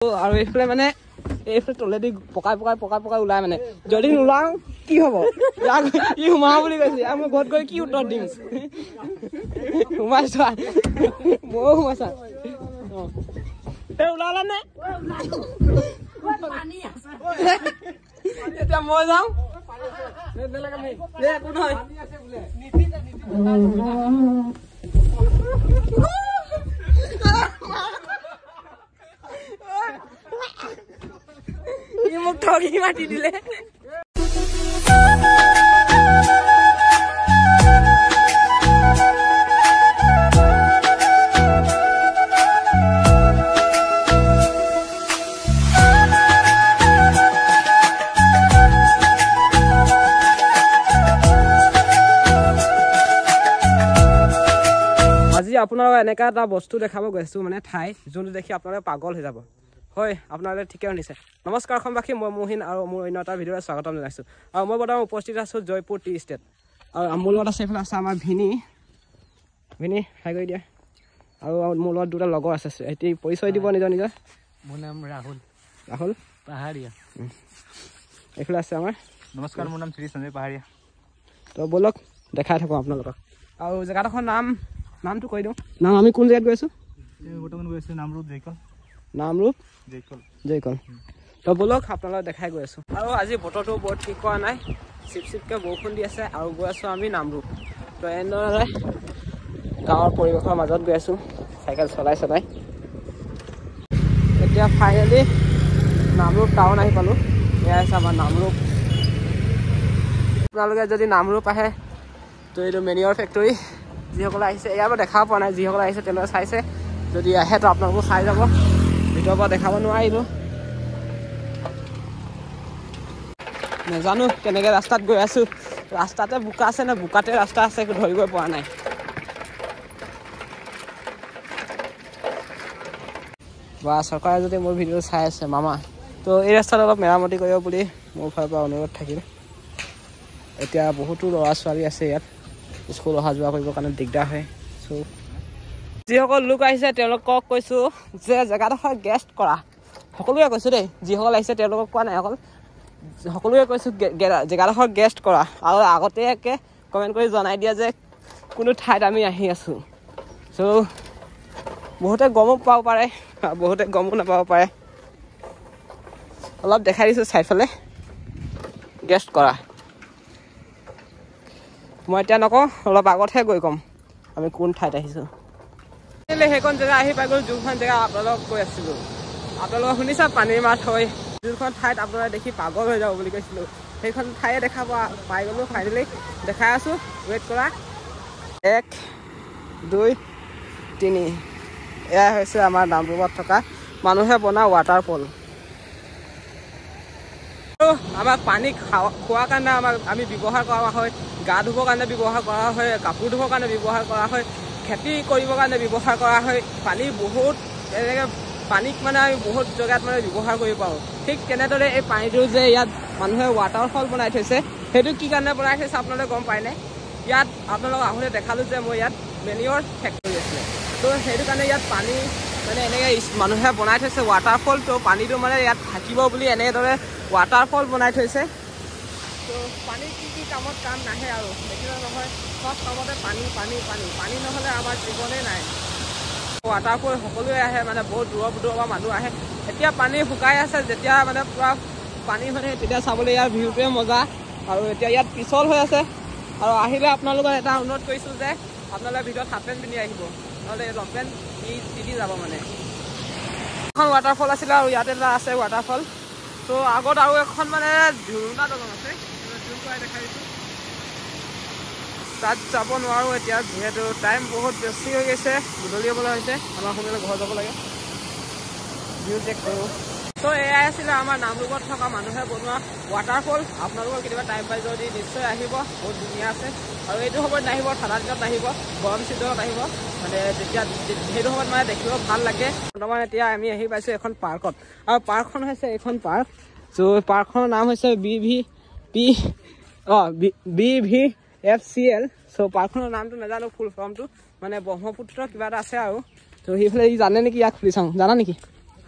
আৰু এইফালে মানে এইফালে তলেদি পকাই ওলাই মানে যদি নোলাও কি হ'ব ই সোমাও বুলি কৈছে আমি ঘৰত গৈ কি উত্তৰ দিম সোমাইছা ময়ো সোমাইছা ওলালা নে এতিয়া মই যাওঁ মোক ঠগি মাতি দিলে আজি আপোনালোকক এনেকা এটা বস্তু দেখাব গৈছো মানে ঠাই যোনটো দেখি আপোনালোকে পাগল হৈ যাব হয় আপোনালোকে ঠিকে শুনিছে নমস্কাৰ অসমবাসী মই মোহিন আৰু মোৰ অন্য এটা ভিডিঅ'ত স্বাগতম জনাইছোঁ আৰু মই বৰ্তমান উপস্থিত আছোঁ জয়পুৰ টি ষ্টেট আৰু মোৰ লগত আছে এইফালে আছে আমাৰ ভিনি হাই কৰি দিয়া আৰু মোৰ লগত দুটা লগৰ আছে এতিয়া পৰিচয় দিব নিজৰ মোৰ নাম ৰাহুল পাহাৰীয়া এইফালে আছে আমাৰ নমস্কাৰ মোৰ নাম শ্ৰী সঞ্জয় পাহাৰীয়া তো বলক দেখাই থাকোঁ আপোনালোকক আৰু জেগাডোখৰ নামটো কৈ দিওঁ নাম আমি কোন জেগাত গৈ আছোঁ বৰ্তমান গৈ আছোঁ নামৰূপ জয়কল তো বলক আপোনালোকক দেখাই গৈ আছোঁ আৰু আজি বতৰটো বৰ ঠিক কৰা নাই চিপকৈ বৰষুণ দি আছে আৰু গৈ আছোঁ আমি নামৰূপ তো এনেদৰে গাঁৱৰ পৰিৱেশৰ মাজত গৈ আছোঁ চাইকেল চলাই এতিয়া ফাইনেলি নামৰূপ টাউন আহি পালোঁ এয়া আছে আমাৰ নামৰূপ আপোনালোকে যদি নামৰূপ আহে তো এইটো মেনিয়ৰ ফেক্টৰী যিসকলে আহিছে ইয়াৰ পৰা দেখাব পৰা নাই যিসকলে আহিছে তেওঁলোকে চাইছে যদি আহে তো আপোনালোকো চাই যাব ভিতৰৰ পৰা দেখাব নোৱাৰিলোঁ নাজানো কেনেকৈ ৰাস্তাত গৈ আছোঁ ৰাস্তাতে বোকা আছে নে বোকাতে ৰাস্তা আছে ধৰিবই পৰা নাই বা চৰকাৰে যদি মোৰ ভিডিঅ' চাই আছে মামা তো এই ৰাস্তাত অলপ মেৰামতি কৰিব বুলি মোৰ ফালৰ পৰা অনুৰোধ থাকিল এতিয়া বহুতো ল'ৰা ছোৱালী আছে ইয়াত স্কুল অহা যোৱা কৰিবৰ কাৰণে দিগদাৰ হয় চ' যিসকল লোক আহিছে তেওঁলোকক কৈছোঁ যে জেগাডোখৰ গেষ্ট কৰা সকলোৱে কৈছোঁ দেই যিসকল আহিছে তেওঁলোকক কোৱা নাই অকল সকলোৱে কৈছোঁ জেগাডোখৰ গেষ্ট কৰা আৰু আগতীয়াকৈ কমেণ্ট কৰি জনাই দিয়া যে কোনো ঠাইত আমি আহি আছোঁ চ' বহুতে গমো পাব পাৰে বহুতে গমো নাপাব পাৰে অলপ দেখাই দিছোঁ চাইফালে গেষ্ট কৰা মই এতিয়া নকওঁ অলপ আগতহে গৈ ক'ম আমি কোন ঠাইত আহিছোঁ সেইখন জেগা আহি পাই গ'লো যোনখন জেগা আপোনালোকক কৈ আছিলোঁ আপোনালোকে শুনিছা পানীৰ মাত হৈ যোনখন ঠাইত আপোনালোকে দেখি পাগল হৈ যাব বুলি কৈছিলোঁ সেইখন ঠায়ে দেখা পাই গ'লোঁ ফাইনেলি দেখাই আছোঁ ৱেইট কৰা 1 2 3 এয়া হৈছে আমাৰ নামৰূপত থকা মানুহে বনোৱা ৱাটাৰফল আমাক পানী খোৱাৰ কাৰণে আমি ব্যৱহাৰ কৰা হয় গা ধুবৰ কাৰণে ব্যৱহাৰ কৰা হয় কাপোৰ ধুবৰ কাৰণে ব্যৱহাৰ কৰা হয় খেতি কৰিবৰ কাৰণে ব্যৱহাৰ কৰা হয় পানী বহুত এনেকৈ পানীক মানে আমি বহুত জেগাত মানে ব্যৱহাৰ কৰিব পাৰোঁ ঠিক তেনেদৰে এই পানীটো যে ইয়াত মানুহে ৱাটাৰফল বনাই থৈছে সেইটো কি কাৰণে বনাই থৈছে আপোনালোকে গম পায়নে ইয়াত আপোনালোকক আহোঁতে দেখালোঁ যে মই ইয়াত মেনিয়ৰ ফেক্টৰী আছিলে তো সেইটো কাৰণে ইয়াত পানী মানে এনেকৈ মানুহে বনাই থৈছে ৱাটাৰফল তো পানীটো মানে ইয়াত থাকিব বুলি এনেদৰে ৱাটাৰফল বনাই থৈছে তো পানী কি কামত কাম নাহে আৰু দেখিলে নহয় সব কামতে পানী নহ'লে আমাৰ জীৱনেই নাই ৱাটাৰফল সকলোৱে আহে মানে বহুত দূৰৰ পৰা মানুহ আহে এতিয়া পানী শুকাই আছে যেতিয়া মানে পূৰা পানী মানে তেতিয়া চাবলৈ ইয়াৰ ভিউটোৱে মজা আৰু এতিয়া ইয়াত পিছল হৈ আছে আৰু আহিলে আপোনালোকক এটা অনুৰোধ কৰিছোঁ যে আপোনালোকে ভিতৰত হাফ পেণ্ট পিন্ধি আহিব নহ'লে লং পেণ্ট তিতি যাব মানে এখন ৱাটাৰফল আছিলে আৰু ইয়াত এটা আছে ৱাটাৰফল তো আগত আৰু এখন মানে ঝুলনা দলং আছে দেখাই দিছোঁ তাত যাব নোৱাৰোঁ এতিয়া যিহেতু টাইম বহুত বেছি হৈ গৈছে গধূলি হ'বলৈ হৈছে আমাৰ সোনকালে ঘৰ যাব লাগে ভিউ চেক কৰোঁ তো এয়াই আছিলে আমাৰ নামৰূপত থকা মানুহে বনোৱা ৱাটাৰফল আপোনালোকৰ কেতিয়াবা টাইম পাই যদি নিশ্চয় আহিব বহুত ধুনীয়া আছে আৰু এইটো সময়ত নাহিব ঠাণ্ডা দিনত নাহিব গৰম ছিজনত আহিব মানে তেতিয়া সেইটো সময়ত মানে দেখিব ভাল লাগে বৰ্তমান এতিয়া আমি আহি পাইছোঁ এখন পাৰ্কত আৰু পাৰ্কখন হৈছে এইখন পাৰ্ক চ' পাৰ্কখনৰ নাম হৈছে BVFCL চ' পাৰ্কখনৰ নামটো নাজানো ফুল ফৰ্মটো মানে ব্ৰহ্মপুত্ৰ কিবা এটা আছে আৰু তো সেইফালে জানে নেকি ইয়াক খুলি চাওঁ জানা নেকি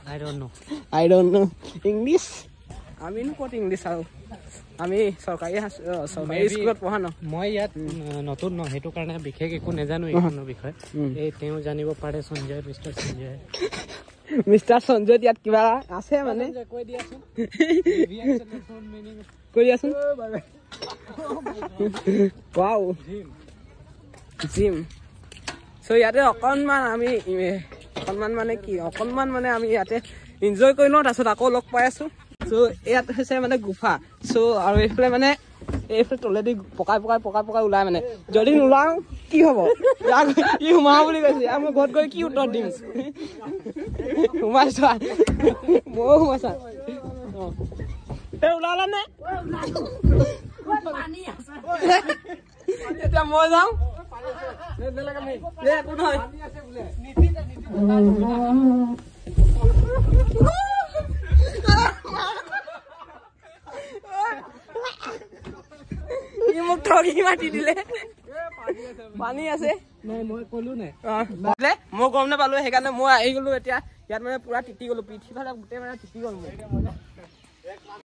I don't know. I don't know. English? আমিনো ক'ত ইংলিছ আৰু আমি চৰকাৰী স্কুলত পঢ়া ন মই ইয়াত নতুন ন সেইটো কাৰণে বিশেষ একো নাজানো এইখনৰ বিষয়ে এই তেওঁ জানিব পাৰে সঞ্জয় মিষ্টাৰ সঞ্জয় ইয়াত কিবা আছে মানে কৈ দিয়াচোন ৱাও জিম চ' ইয়াতে অকণমান মানে কি অকণমান মানে আমি ইয়াতে এনজয় কৰি লওঁ তাৰপিছত আকৌ লগ পাই আছোঁ চ' ইয়াত হৈছে মানে গুফা চ' আৰু এইফালে মানে এইফালে তলেদি পকাই ওলাই মানে যদি নোলাওঁ কি হ'ব ইয়াক কি সোমাওঁ বুলি কৈছে ইয়াক মই ঘৰত গৈ কি উত্তৰ দিম সোমাইছা ময়ো সোমাইছা ওলালা নে এতিয়া মই যাওঁ একো নহয় মোক ঠগি মাতি দিলে পানী আছে মই ক'লো নে মই গম নাপালো সেইকাৰণে মই আহি গলো এতিয়া ইয়াত মানে পুৰা তিতি গলো পিঠি ফালে গোটেই মানে তিতি গলো